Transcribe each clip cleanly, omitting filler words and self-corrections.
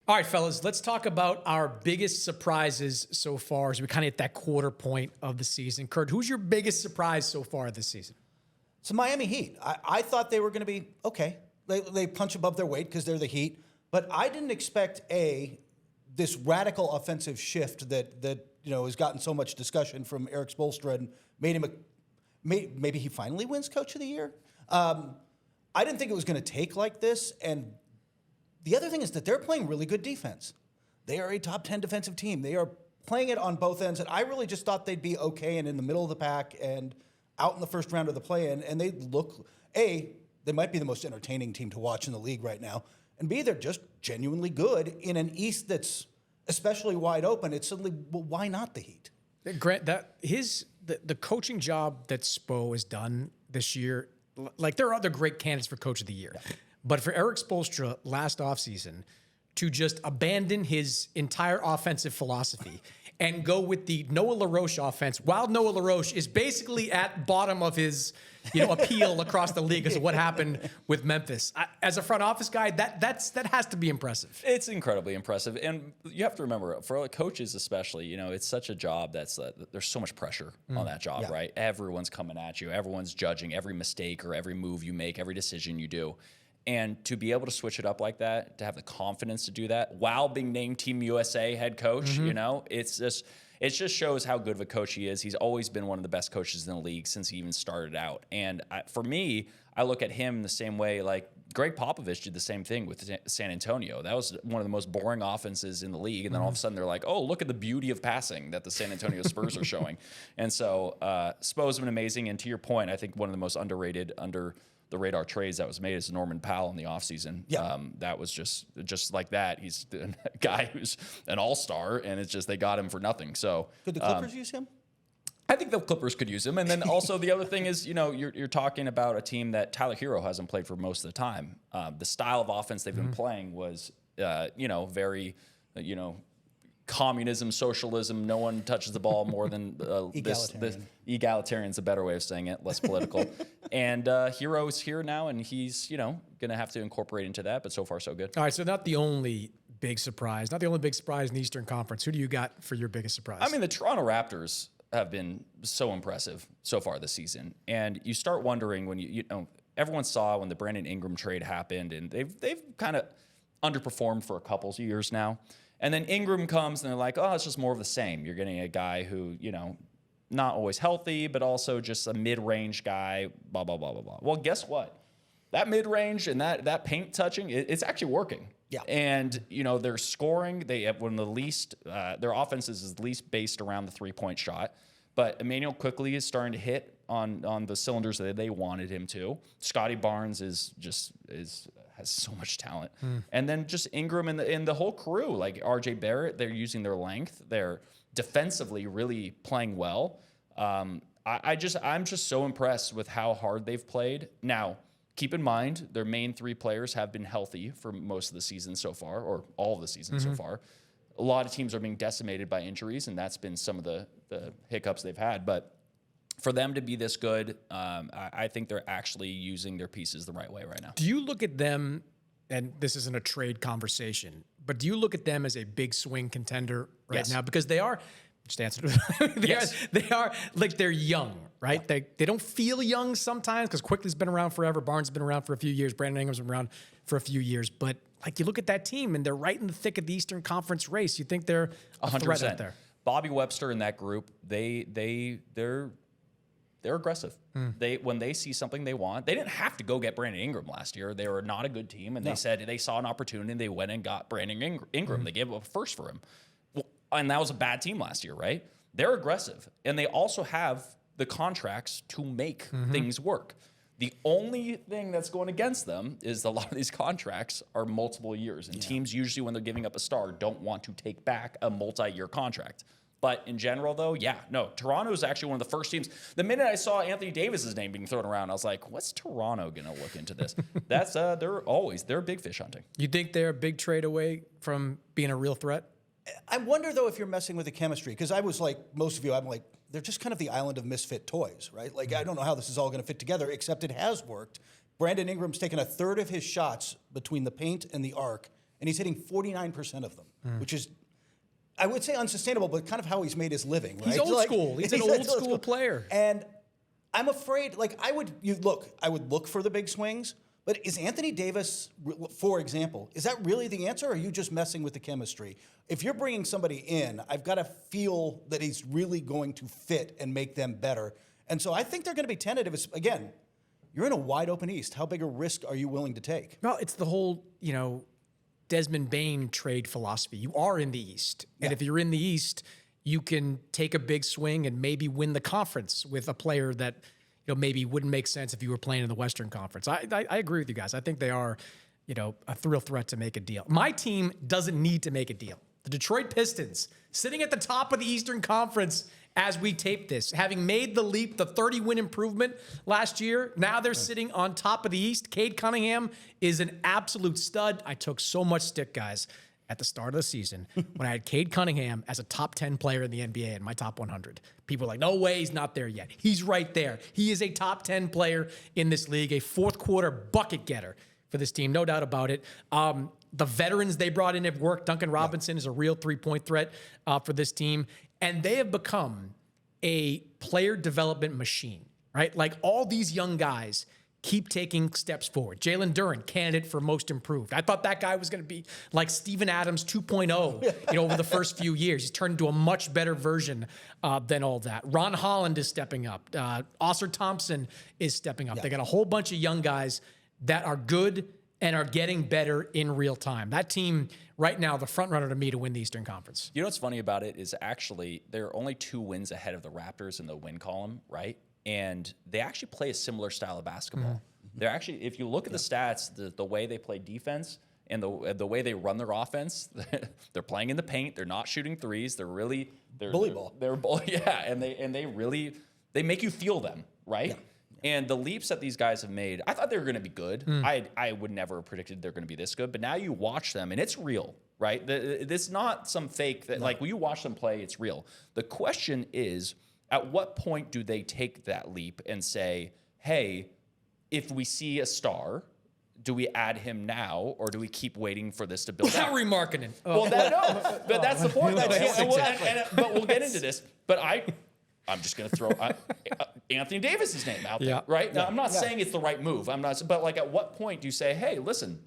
All right, fellas, let's talk about our biggest surprises so far as we kind of hit that quarter point of the season. Kurt, who's your biggest surprise so far this season? It's the Miami Heat. I thought they were going to be okay. They punch above their weight because they're the Heat. But I didn't expect, this radical offensive shift that has gotten so much discussion from Eric Spoelstra and made him maybe he finally wins Coach of the Year. I didn't think it was going to take like this. And the other thing is that they're playing really good defense. They are a top 10 defensive team. They are playing it on both ends. And I really just thought they'd be okay and in the middle of the pack and out in the first round of the play-in. And they look, A, they might be the most entertaining team to watch in the league right now. And B, they're just genuinely good in an East that's especially wide open. It's suddenly, well, why not the Heat? Grant, the coaching job that Spo has done this year, like there are other great candidates for Coach of the Year. Yeah. But for Eric Spoelstra last offseason to just abandon his entire offensive philosophy and go with the Noah LaRoche offense, while Noah LaRoche is basically at bottom of his appeal across the league because of what happened with Memphis. As a front office guy, that has to be impressive. It's incredibly impressive. And you have to remember, for coaches especially, it's such a job that's there's so much pressure on that job, right? Everyone's coming at you. Everyone's judging every mistake or every move you make, every decision you do. And to be able to switch it up like that, to have the confidence to do that while being named Team USA head coach, it just shows how good of a coach he is. He's always been one of the best coaches in the league since he even started out. And for me, I look at him the same way, like Greg Popovich did the same thing with San Antonio. That was one of the most boring offenses in the league. And then all of a sudden they're like, oh, look at the beauty of passing that the San Antonio Spurs are showing. And so Spo's been amazing. And to your point, I think one of the most underrated, under the radar trades that was made is Norman Powell in the offseason. Yeah. That was just like that. He's a guy who's an all-star, and it's just they got him for nothing. So could the Clippers use him? I think the Clippers could use him. And then also the other thing is, you're talking about a team that Tyler Hero hasn't played for most of the time. The style of offense they've been playing was, very, communism, socialism. No one touches the ball more than egalitarian. Egalitarian's a better way of saying it, less political. And Hero's here now, and he's going to have to incorporate into that. But so far, so good. All right, so not the only big surprise in the Eastern Conference. Who do you got for your biggest surprise? I mean, the Toronto Raptors have been so impressive so far this season, and you start wondering when everyone saw when the Brandon Ingram trade happened, and they've kind of underperformed for a couple of years now. And then Ingram comes, and they're like, oh, it's just more of the same. You're getting a guy who, not always healthy, but also just a mid-range guy, blah, blah, blah, blah, blah. Well, guess what? That mid-range and that paint touching, it's actually working. Yeah. And, they're scoring. They have one of the least, their offense is least based around the three-point shot. But Emmanuel quickly is starting to hit on the cylinders that they wanted him to. Scotty Barnes has so much talent. And then just Ingram and the whole crew, like RJ Barrett, they're using their length. They're defensively really playing well. I'm just so impressed with how hard they've played. Now, keep in mind, their main three players have been healthy for most of the season so far, or all of the season so far. A lot of teams are being decimated by injuries, and that's been some of the hiccups they've had. But for them to be this good, I think they're actually using their pieces the right way right now. Do you look at them, and this isn't a trade conversation, but do you look at them as a big swing contender right now? Because they are, just answer they are like they're young, right? Yeah. They don't feel young sometimes because Quickly's been around forever. Barnes has been around for a few years. Brandon Ingram's been around for a few years. But like you look at that team, and they're right in the thick of the Eastern Conference race. You think they're a 100%. Threat out there? Bobby Webster in that group, they're aggressive. When they see something they want, they didn't have to go get Brandon Ingram last year. They were not a good team, and they said they saw an opportunity, and they went and got Brandon Ingram. They gave up a first for him. Well, and that was a bad team last year, right? They're aggressive, and they also have the contracts to make things work. The only thing that's going against them is a lot of these contracts are multiple years, and teams usually, when they're giving up a star, don't want to take back a multi-year contract. But in general, though, Toronto is actually one of the first teams. The minute I saw Anthony Davis's name being thrown around, I was like, what's Toronto going to look into this? That's they're big fish hunting. You think they're a big trade away from being a real threat? I wonder, though, if you're messing with the chemistry, because I was like most of you, I'm like, they're just kind of the island of misfit toys, right? Like, I don't know how this is all going to fit together, except it has worked. Brandon Ingram's taken a third of his shots between the paint and the arc and he's hitting 49% of them, which is, I would say, unsustainable, but kind of how he's made his living. Right? He's old school. He's an old school player. And I'm afraid, like I would look for the big swings. But is Anthony Davis, for example, is that really the answer, or are you just messing with the chemistry? If you're bringing somebody in, I've got to feel that he's really going to fit and make them better. And so I think they're going to be tentative. Again, you're in a wide open East. How big a risk are you willing to take? Well, it's the whole, Desmond Bain trade philosophy. You are in the East. And if you're in the East, you can take a big swing and maybe win the conference with a player that maybe wouldn't make sense if you were playing in the Western Conference. I agree with you guys. I think they are, a real threat to make a deal. My team doesn't need to make a deal. The Detroit Pistons, sitting at the top of the Eastern Conference as we tape this, having made the leap, the 30-win improvement last year, now they're sitting on top of the East. Cade Cunningham is an absolute stud. I took so much stick, guys, at the start of the season when I had Cade Cunningham as a top 10 player in the NBA in my top 100. People were like, no way, he's not there yet. He's right there. He is a top 10 player in this league, a fourth quarter bucket getter for this team, no doubt about it. The veterans they brought in have worked. Duncan Robinson is a real three-point threat for this team. And they have become a player development machine, right? Like all these young guys keep taking steps forward. Jalen Duren, candidate for most improved. I thought that guy was going to be like Steven Adams 2.0, over the first few years. He's turned into a much better version than all that. Ron Holland is stepping up. Oscar Thompson is stepping up. They got a whole bunch of young guys that are good and are getting better in real time. That team right now, the front runner to me to win the Eastern Conference. You know what's funny about it is actually they're only 2 wins ahead of the Raptors in the win column, right? And they actually play a similar style of basketball. They're actually, if you look at the stats, the way they play defense and the way they run their offense, they're playing in the paint. They're not shooting threes. They're bully ball. They're and they really make you feel them, right? Yeah. And the leaps that these guys have made, I thought they were going to be good. I would never have predicted they're going to be this good. But now you watch them, and it's real, right? It's not some fake that, like, when you watch them play, it's real. The question is, at what point do they take that leap and say, hey, if we see a star, do we add him now, or do we keep waiting for this to build out? Larry Markkinen. Well, but that's the point. But we'll get into this. But I'm just going to throw Anthony Davis's name out there, right? Now, I'm not saying it's the right move. But like, at what point do you say, hey, listen,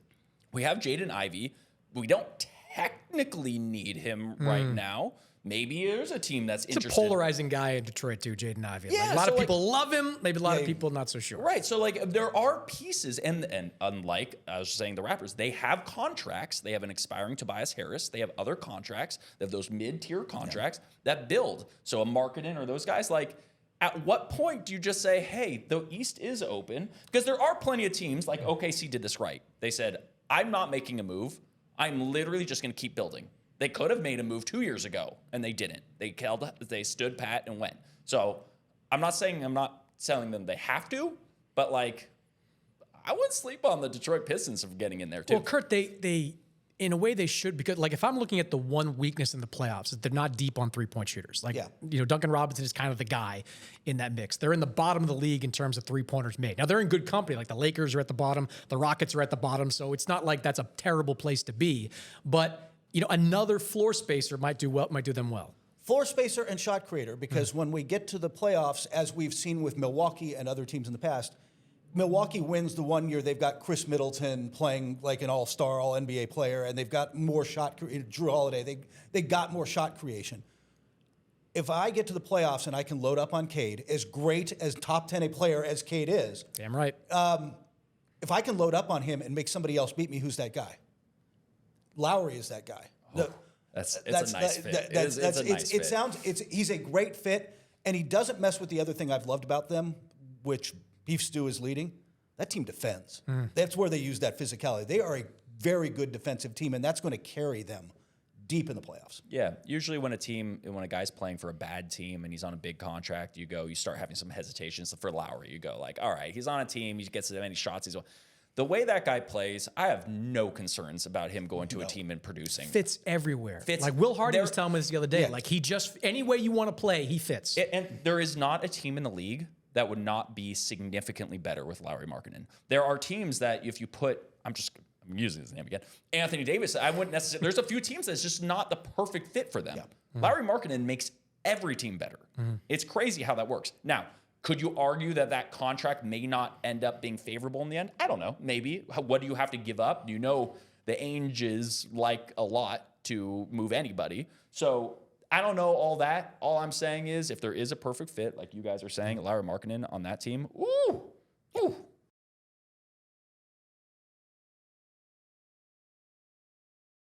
we have Jaden Ivey. We don't technically need him right now. Maybe there's a team that's interested. It's a polarizing guy in Detroit too, Jaden Ivey. Yeah, a lot of people love him. Maybe a lot of people not so sure. Right. So like there are pieces, and unlike I was saying the Raptors, they have contracts. They have an expiring Tobias Harris. They have other contracts. They have those mid-tier contracts that build. So a Markkinen or those guys, like, at what point do you just say, hey, the East is open? Because there are plenty of teams, like OKC did this right. They said, I'm not making a move. I'm literally just going to keep building. They could have made a move 2 years ago, and they didn't. They stood pat and went. So I'm not telling them they have to, but like, I wouldn't sleep on the Detroit Pistons for getting in there too. Well, Kurt, they in a way they should, because like if I'm looking at the one weakness in the playoffs, is they're not deep on 3-point shooters. Like Duncan Robinson is kind of the guy in that mix. They're in the bottom of the league in terms of 3-pointers made. Now they're in good company. Like the Lakers are at the bottom, the Rockets are at the bottom, so it's not like that's a terrible place to be. But another floor spacer might do them well. Floor spacer and shot creator, because when we get to the playoffs, as we've seen with Milwaukee and other teams in the past, Milwaukee wins the 1 year they've got Chris Middleton playing like an all-star, all-NBA player, and they've got more Drew Holiday. They got more shot creation. If I get to the playoffs and I can load up on Cade, as great as top 10 a player as Cade is, damn right. If I can load up on him and make somebody else beat me, who's that guy? Lowry is that guy. It's a nice fit. He's a great fit, and he doesn't mess with the other thing I've loved about them, which Beef Stew is leading. That team defends. That's where they use that physicality. They are a very good defensive team, and that's going to carry them deep in the playoffs. Yeah, usually when a guy's playing for a bad team and he's on a big contract, you start having some hesitations. For Lowry, you go like, all right, he's on a team, he gets as many shots. The way that guy plays, I have no concerns about him going to a team and producing. Fits everywhere. Like Will Hardy was telling me this the other day. Yeah. Like any way you want to play, he fits. And there is not a team in the league that would not be significantly better with Lauri Markkinen. There are teams that if you put, I'm I'm using his name again. Anthony Davis, I wouldn't necessarily. There's a few teams that's just not the perfect fit for them. Larry Markkinen makes every team better. It's crazy how that works. Now, could you argue that contract may not end up being favorable in the end? I don't know. Maybe. What do you have to give up? You know, the Ainges like a lot to move anybody. So I don't know all that. All I'm saying is if there is a perfect fit, like you guys are saying, Larry Markkinen on that team, ooh,